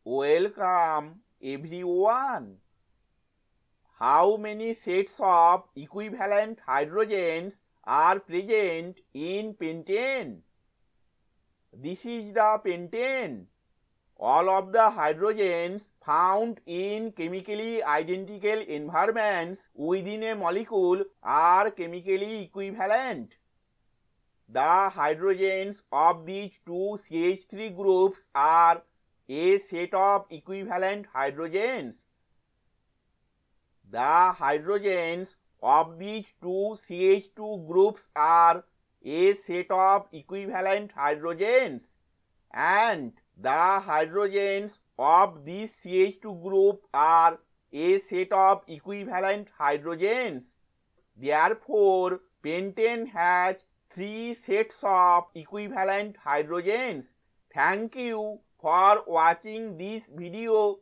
Welcome everyone. How many sets of equivalent hydrogens are present in pentane? This is the pentane. All of the hydrogens found in chemically identical environments within a molecule are chemically equivalent. The hydrogens of these two CH3 groups are a set of equivalent hydrogens. The hydrogens of these two CH2 groups are a set of equivalent hydrogens, and the hydrogens of this CH2 group are a set of equivalent hydrogens. Therefore, pentane has 3 sets of equivalent hydrogens. Thank you for watching this video.